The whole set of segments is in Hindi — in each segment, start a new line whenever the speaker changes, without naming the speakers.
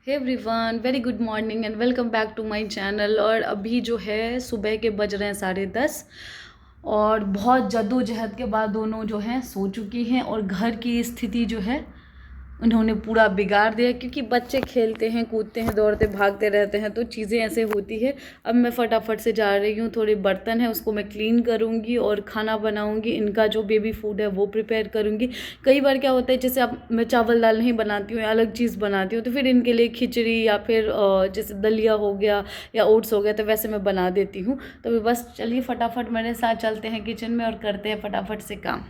Hey everyone, very good morning and welcome back to my channel. और अभी जो है सुबह के बज रहे हैं 10:30 और बहुत जद्दोजहद के बाद दोनों जो हैं सो चुकी हैं। और घर की स्थिति जो है उन्होंने पूरा बिगाड़ दिया, क्योंकि बच्चे खेलते हैं, कूदते हैं, दौड़ते भागते रहते हैं तो चीज़ें ऐसे होती है। अब मैं फटाफट से जा रही हूँ, थोड़े बर्तन हैं उसको मैं क्लीन करूँगी और खाना बनाऊँगी। इनका जो बेबी फूड है वो प्रिपेयर करूँगी। कई बार क्या होता है, जैसे अब मैं चावल दाल नहीं बनाती हूँ या अलग चीज़ बनाती हूँ तो फिर इनके लिए खिचड़ी या फिर जैसे दलिया हो गया या ओट्स हो गया तो वैसे मैं बना देती हूँ। तो बस चलिए फटाफट मेरे साथ चलते हैं किचन में और करते हैं फटाफट से काम।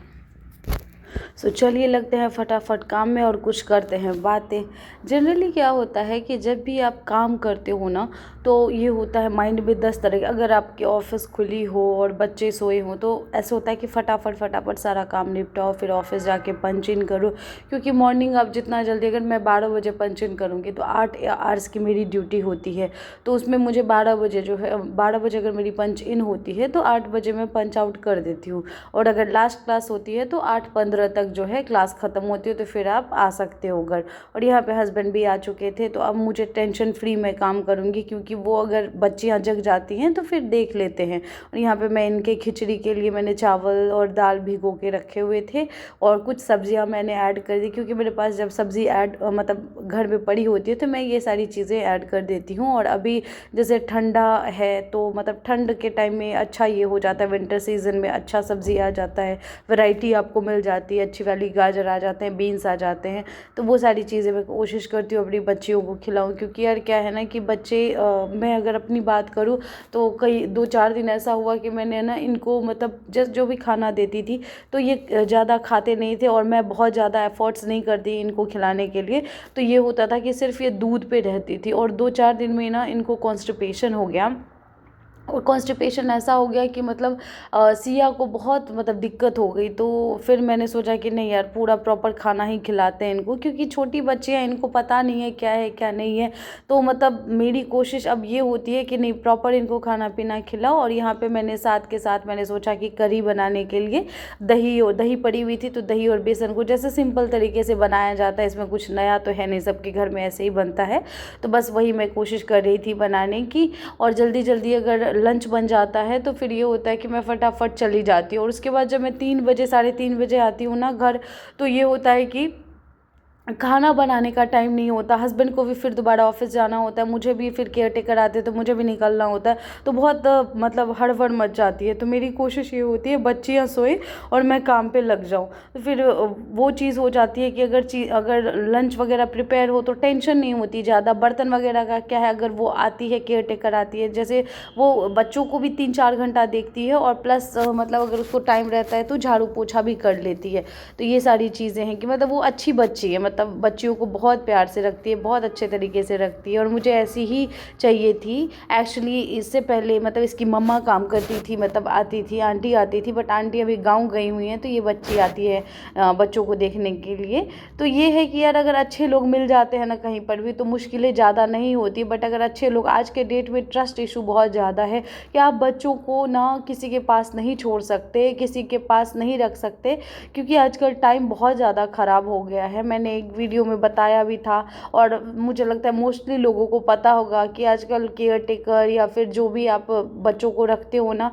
चलिए लगते हैं फटाफट काम में और कुछ करते हैं बातें। जनरली क्या होता है कि जब भी आप काम करते हो ना तो ये होता है माइंड में 10 तरह के, अगर आपकी ऑफिस खुली हो और बच्चे सोए हों तो ऐसा होता है कि फटाफट फटाफट सारा काम निपटाओ, फिर ऑफिस जाके पंच इन करो। क्योंकि मॉर्निंग आप जितना जल्दी, अगर मैं 12 बजे पंच इन करूँगी तो 8 आवर्स की मेरी ड्यूटी होती है, तो उसमें मुझे 12 बजे जो है 12 बजे अगर मेरी पंच इन होती है तो 8 बजे मैं पंच आउट कर देती हूँ। और अगर लास्ट क्लास होती है तो 8:15 तक जो है क्लास ख़त्म होती है, तो फिर आप आ सकते हो घर। और यहाँ पे हस्बैंड भी आ चुके थे, तो अब मुझे टेंशन फ्री मैं काम करूँगी, क्योंकि वो अगर बच्चियाँ जग जाती हैं तो फिर देख लेते हैं। और यहाँ पे मैं इनके खिचड़ी के लिए मैंने चावल और दाल भिगो के रखे हुए थे और कुछ सब्जियाँ मैंने ऐड कर दी, क्योंकि मेरे पास जब सब्ज़ी ऐड मतलब घर में पड़ी होती है तो मैं ये सारी चीज़ें ऐड कर देती हूँ। और अभी जैसे ठंडा है तो मतलब ठंड के टाइम में अच्छा ये हो जाता है, विंटर सीजन में अच्छा सब्ज़ी आ जाता है, वैरायटी आपको मिल जाती है, अच्छी वाली गाजर आ जाते हैं, बीन्स आ जाते हैं। तो वो सारी चीज़ें मैं कोशिश करती हूँ अपनी बच्चियों को खिलाऊं, क्योंकि यार क्या है ना कि बच्चे मैं अगर अपनी बात करूँ तो कई 2-4 दिन ऐसा हुआ कि मैंने ना इनको मतलब जस्ट जो भी खाना देती थी तो ये ज़्यादा खाते नहीं थे और मैं बहुत ज़्यादा एफर्ट्स नहीं करती इनको खिलाने के लिए। तो ये होता था कि सिर्फ ये दूध पे रहती थी और 2-4 दिन में ना इनको कॉन्स्टिपेशन हो गया। और कॉन्स्टिपेशन ऐसा हो गया कि मतलब सिया को बहुत मतलब दिक्कत हो गई। तो फिर मैंने सोचा कि नहीं यार, पूरा प्रॉपर खाना ही खिलाते हैं इनको, क्योंकि छोटी बच्ची हैं, इनको पता नहीं है क्या है क्या नहीं है। तो मतलब मेरी कोशिश अब ये होती है कि नहीं, प्रॉपर इनको खाना पीना खिलाओ। और यहाँ पे मैंने साथ के साथ मैंने सोचा कि करी बनाने के लिए दही और दही पड़ी हुई थी, तो दही और बेसन को जैसे सिंपल तरीके से बनाया जाता है, इसमें कुछ नया तो है नहीं, सबके घर में ऐसे ही बनता है। तो बस वही मैं कोशिश कर रही थी बनाने की। और जल्दी जल्दी अगर लंच बन जाता है तो फिर ये होता है कि मैं फटाफट चली जाती हूँ। और उसके बाद जब मैं 3 बजे 3:30 बजे आती हूँ ना घर, तो ये होता है कि खाना बनाने का टाइम नहीं होता। हस्बैंड को भी फिर दोबारा ऑफिस जाना होता है, मुझे भी फिर केयर टेकर आते हैं तो मुझे भी निकलना होता है, तो बहुत मतलब हड़बड़ मच जाती है। तो मेरी कोशिश ये होती है बच्चियाँ सोए और मैं काम पे लग जाऊँ। तो फिर वो चीज़ हो जाती है कि अगर लंच वगैरह प्रिपेयर हो तो टेंशन नहीं होती ज़्यादा। बर्तन वगैरह का क्या है, अगर वो आती है केयर टेकर आती है, जैसे वो बच्चों को भी 3-4 घंटा देखती है और प्लस मतलब अगर उसको टाइम रहता है तो झाड़ू पोछा भी कर लेती है। तो ये सारी चीज़ें हैं कि मतलब वो अच्छी बच्ची है, मतलब बच्चियों को बहुत प्यार से रखती है, बहुत अच्छे तरीके से रखती है। और मुझे ऐसी ही चाहिए थी। एक्चुअली इससे पहले मतलब इसकी मम्मा काम करती थी, मतलब आती थी, आंटी आती थी, बट आंटी अभी गांव गई हुई हैं तो ये बच्ची आती है बच्चों को देखने के लिए। तो ये है कि यार अगर अच्छे लोग मिल जाते हैं ना कहीं पर भी तो मुश्किलें ज़्यादा नहीं होती। बट अगर अच्छे लोग, आज के डेट में ट्रस्ट इशू बहुत ज़्यादा है कि आप बच्चों को ना किसी के पास नहीं छोड़ सकते, किसी के पास नहीं रख सकते, क्योंकि आजकल टाइम बहुत ज़्यादा ख़राब हो गया है। मैंने एक वीडियो में बताया भी था और मुझे लगता है मोस्टली लोगों को पता होगा कि आजकल केयर टेकर या फिर जो भी आप बच्चों को रखते हो ना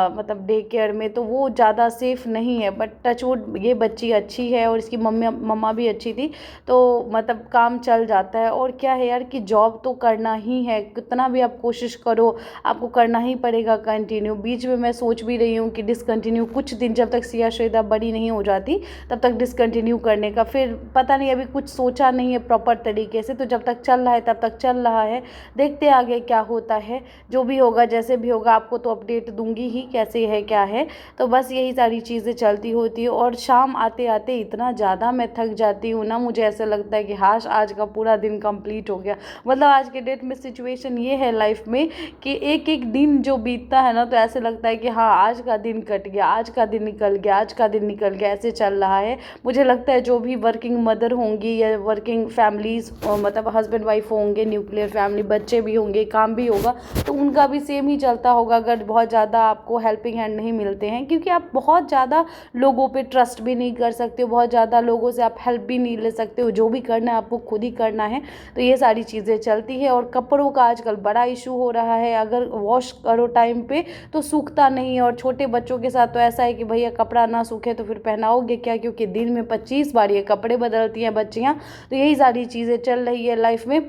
मतलब डे केयर में, तो वो ज़्यादा सेफ नहीं है। बट टचवुड ये बच्ची अच्छी है और इसकी मम्मा भी अच्छी थी, तो मतलब काम चल जाता है। और क्या है यार कि जॉब तो करना ही है, कितना भी आप कोशिश करो आपको करना ही पड़ेगा कंटिन्यू। बीच में मैं सोच भी रही हूँ कि डिसकंटिन्यू कुछ दिन, जब तक सिया श्वेता बड़ी नहीं हो जाती तब तक डिसकंटिन्यू करने का। फिर पता नहीं, अभी कुछ सोचा नहीं है प्रॉपर तरीके से, तो जब तक चल रहा है तब तक चल रहा है, देखते आगे क्या होता है। जो भी होगा जैसे भी होगा आपको तो अपडेट दूंगी ही कैसे है क्या है। तो बस यही सारी चीज़ें चलती होती है। और शाम आते आते इतना ज़्यादा मैं थक जाती हूँ ना, मुझे ऐसा लगता है कि हाश आज का पूरा दिन कंप्लीट हो गया। मतलब आज के डेट में सिचुएशन ये है लाइफ में कि एक एक दिन जो बीतता है ना तो ऐसे लगता है कि हाँ आज का दिन कट गया, आज का दिन निकल गया, आज का दिन निकल गया, ऐसे चल रहा है। मुझे लगता है जो भी वर्किंग मदर होंगी या वर्किंग फैमिलीज़, मतलब हस्बैंड वाइफ होंगे, न्यूक्लियर फैमिली, बच्चे भी होंगे, काम भी होगा, तो उनका भी सेम ही चलता होगा अगर बहुत ज़्यादा आपको हेल्पिंग हैंड नहीं मिलते हैं, क्योंकि आप बहुत ज़्यादा लोगों पे ट्रस्ट भी नहीं कर सकते हो, बहुत ज़्यादा लोगों से आप हेल्प भी नहीं ले सकते हो, जो भी करना है आपको खुद ही करना है। तो ये सारी चीज़ें चलती है। और कपड़ों का आजकल बड़ा इशू हो रहा है, अगर वॉश करो टाइम पे तो सूखता नहीं है, और छोटे बच्चों के साथ तो ऐसा है कि भैया कपड़ा ना सूखे तो फिर पहनाओगे क्या, क्योंकि दिन में 25 बार ये कपड़े बदलती हैं बच्चियाँ। तो यही सारी चीज़ें चल रही है लाइफ में।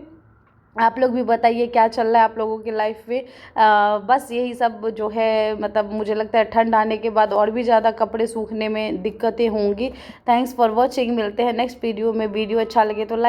आप लोग भी बताइए क्या चल रहा है आप लोगों की लाइफ में। बस यही सब जो है, मतलब मुझे लगता है ठंड आने के बाद और भी ज़्यादा कपड़े सूखने में दिक्कतें होंगी। थैंक्स फॉर वॉचिंग, मिलते हैं नेक्स्ट वीडियो में। वीडियो अच्छा लगे तो लाइक